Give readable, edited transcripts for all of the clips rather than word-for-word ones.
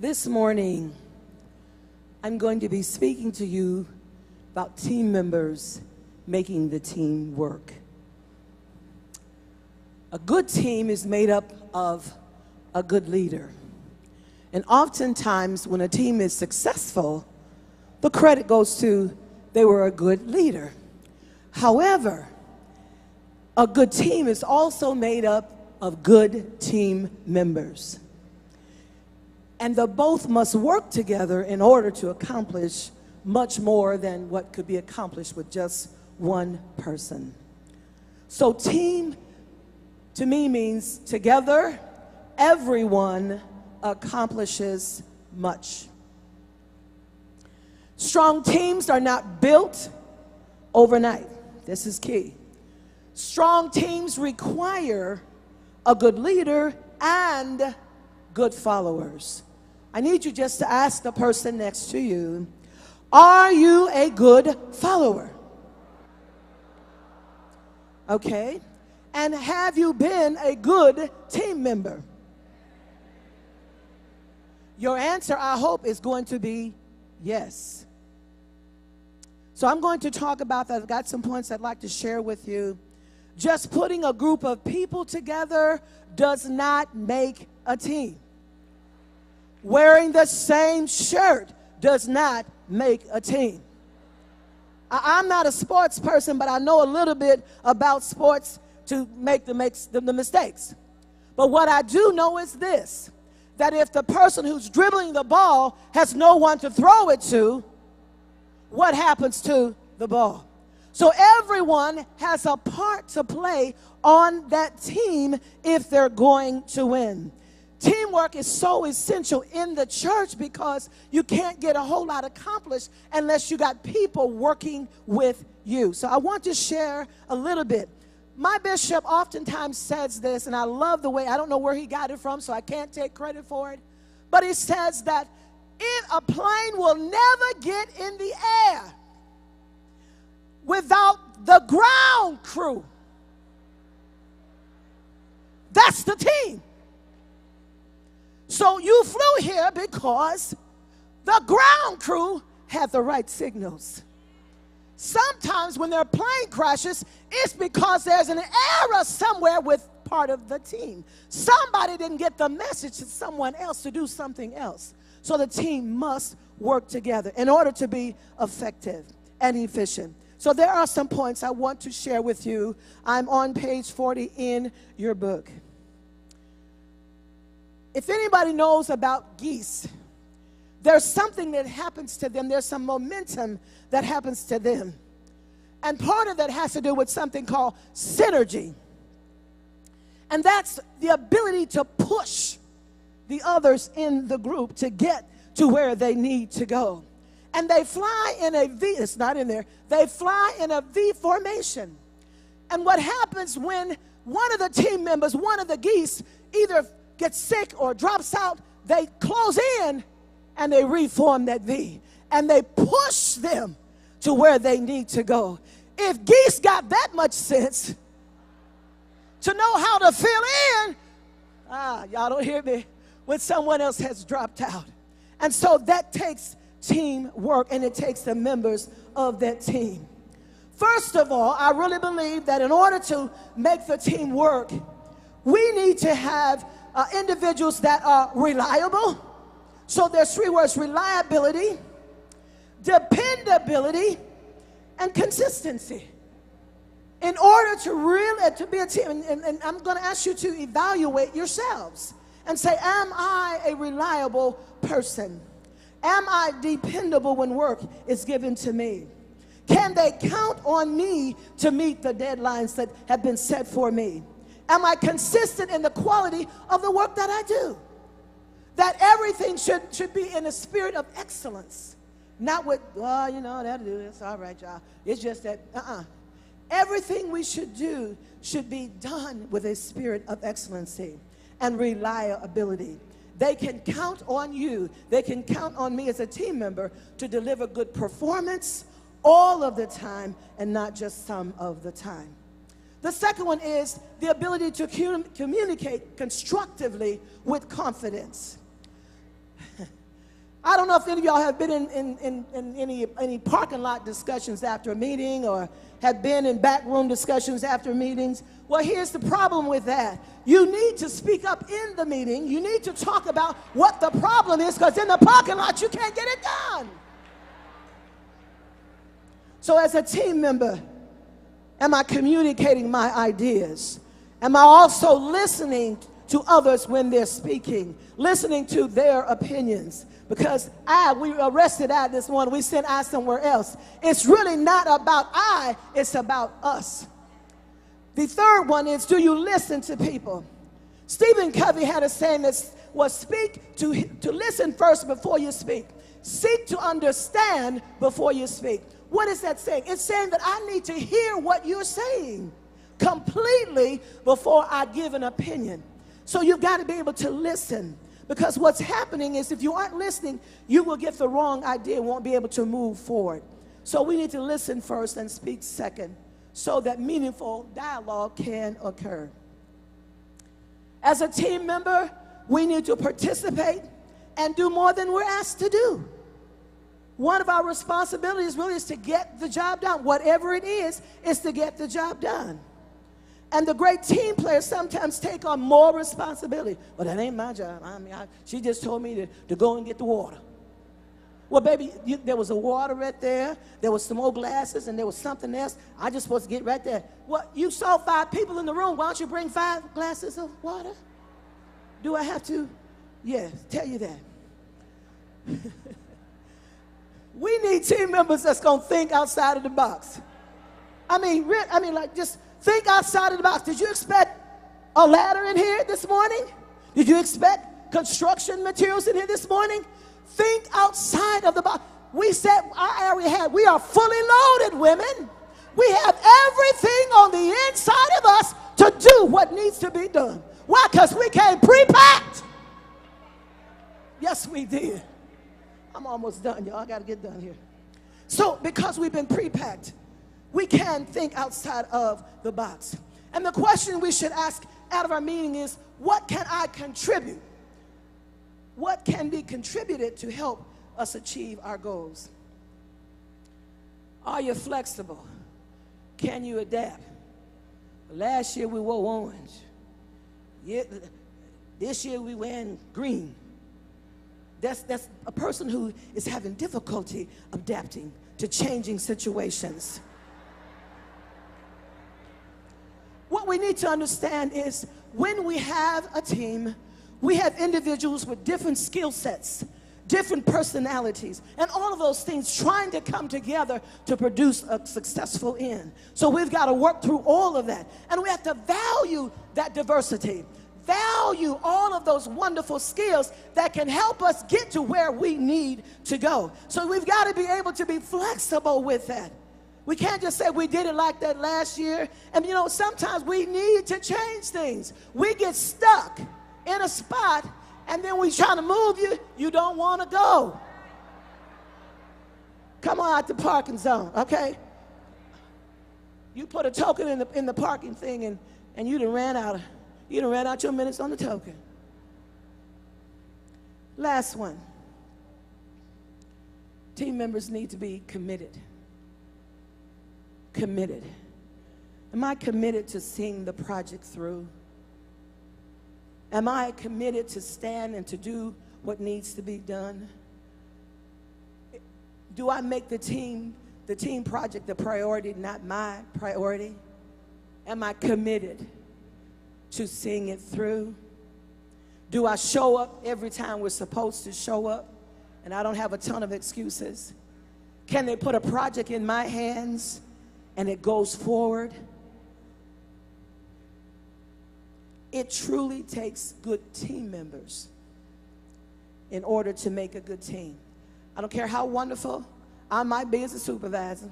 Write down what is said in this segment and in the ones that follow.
This morning, I'm going to be speaking to you about team members making the team work. A good team is made up of a good leader. And oftentimes, when a team is successful, the credit goes to they were a good leader. However, a good team is also made up of good team members. And the both must work together in order to accomplish much more than what could be accomplished with just one person. So team to me means together, everyone accomplishes much. Strong teams are not built overnight. This is key. Strong teams require a good leader and good followers. I need you just to ask the person next to you, are you a good follower? Okay. And have you been a good team member? Your answer, I hope, is going to be yes. So I'm going to talk about that. I've got some points I'd like to share with you. Just putting a group of people together does not make a team. Wearing the same shirt does not make a team. I'm not a sports person, but I know a little bit about sports to make the mistakes. But what I do know is this, that if the person who's dribbling the ball has no one to throw it to, what happens to the ball? So everyone has a part to play on that team if they're going to win. Teamwork is so essential in the church because you can't get a whole lot accomplished unless you got people working with you. So I want to share a little bit. My bishop oftentimes says this, and I love the way, I don't know where he got it from, so I can't take credit for it. But he says that a plane will never get in the air without the ground crew. That's the team. So you flew here because the ground crew had the right signals. Sometimes when their plane crashes, it's because there's an error somewhere with part of the team. Somebody didn't get the message to someone else to do something else. So the team must work together in order to be effective and efficient. So there are some points I want to share with you. I'm on page 40 in your book. If anybody knows about geese, there's something that happens to them. There's some momentum that happens to them. And part of that has to do with something called synergy. And that's the ability to push the others in the group to get to where they need to go. And they fly in a V, it's not in there, they fly in a V formation. And what happens when one of the team members, one of the geese, either gets sick or drops out, they close in and they reform that V. And they push them to where they need to go. If geese got that much sense to know how to fill in, y'all don't hear me, when someone else has dropped out. And so that takes teamwork, and it takes the members of that team. First of all, I really believe that in order to make the team work, we need to have individuals that are reliable. So there's three words: reliability, dependability, and consistency. In order to really to be a team, and I'm going to ask you to evaluate yourselves and say, am I a reliable person? Am I dependable when work is given to me? Can they count on me to meet the deadlines that have been set for me? Am I consistent in the quality of the work that I do? That everything should be in a spirit of excellence. Not with, well, you know, that'll do, it's all right, y'all. It's just that, Everything we should do should be done with a spirit of excellency and reliability. They can count on you. They can count on me as a team member to deliver good performance all of the time and not just some of the time. The second one is the ability to communicate constructively with confidence. I don't know if any of y'all have been in any parking lot discussions after a meeting, or have been in backroom discussions after meetings. Well, here's the problem with that. You need to speak up in the meeting. You need to talk about what the problem is, because in the parking lot, you can't get it done. So as a team member, am I communicating my ideas? Am I also listening to others when they're speaking, listening to their opinions? Because we arrested I this morning, we sent I somewhere else. It's really not about I, it's about us. The third one is, do you listen to people? Stephen Covey had a saying that was to listen first before you speak. Seek to understand before you speak. What is that saying? It's saying that I need to hear what you're saying completely before I give an opinion. So you've got to be able to listen, because what's happening is if you aren't listening, you will get the wrong idea and won't be able to move forward. So we need to listen first and speak second, so that meaningful dialogue can occur. As a team member, we need to participate and do more than we're asked to do. One of our responsibilities really is to get the job done. Whatever it is to get the job done. And the great team players sometimes take on more responsibility. But that ain't my job. She just told me to go and get the water. Well, baby, there was a water right there. There was some more glasses, and there was something else. I just supposed to get right there. Well, you saw 5 people in the room. Why don't you bring 5 glasses of water? Do I have to? Yeah, tell you that. We need team members that's going to think outside of the box. Just think outside of the box. Did you expect a ladder in here this morning? Did you expect construction materials in here this morning? Think outside of the box. We said our area we are fully loaded, women. We have everything on the inside of us to do what needs to be done. Why? Because we came pre-packed. Yes, we did. I'm almost done, y'all. I got to get done here. So because we've been pre-packed, we can think outside of the box. And the question we should ask out of our meeting is, what can I contribute? What can be contributed to help us achieve our goals? Are you flexible? Can you adapt? Last year we wore orange. This year we wearing green. That's a person who is having difficulty adapting to changing situations. What we need to understand is, when we have a team, we have individuals with different skill sets, different personalities, and all of those things trying to come together to produce a successful end. So we've got to work through all of that, and we have to value that diversity. Value all of those wonderful skills that can help us get to where we need to go. So we've got to be able to be flexible with that. We can't just say we did it like that last year. And sometimes we need to change things. We get stuck in a spot, and then we try to move you. You don't want to go. Come on out the parking zone, okay? You put a token in the parking thing, and you done ran out. You done ran out your minutes on the token. Last one. Team members need to be committed. Committed. Am I committed to seeing the project through? Am I committed to stand and to do what needs to be done? Do I make the team project the priority, not my priority? Am I committed to seeing it through? Do I show up every time we're supposed to show up, and I don't have a ton of excuses? Can they put a project in my hands and it goes forward? It truly takes good team members in order to make a good team. I don't care how wonderful I might be as a supervisor.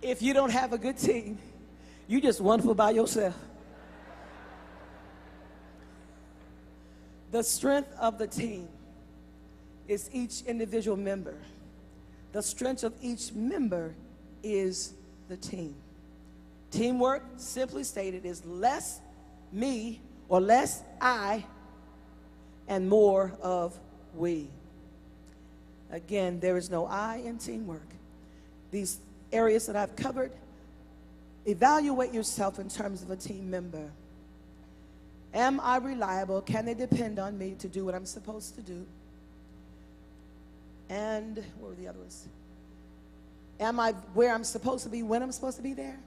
If you don't have a good team, you're just wonderful by yourself. The strength of the team is each individual member. The strength of each member is the team. Teamwork, simply stated, is less me or less I and more of we. Again, there is no I in teamwork. These areas that I've covered, evaluate yourself in terms of a team member. Am I reliable? Can they depend on me to do what I'm supposed to do? And what were the other ones? Am I where I'm supposed to be when I'm supposed to be there?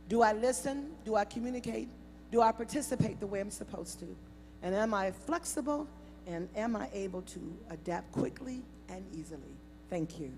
Do I listen? Do I communicate? Do I participate the way I'm supposed to? And am I flexible? And am I able to adapt quickly and easily? Thank you.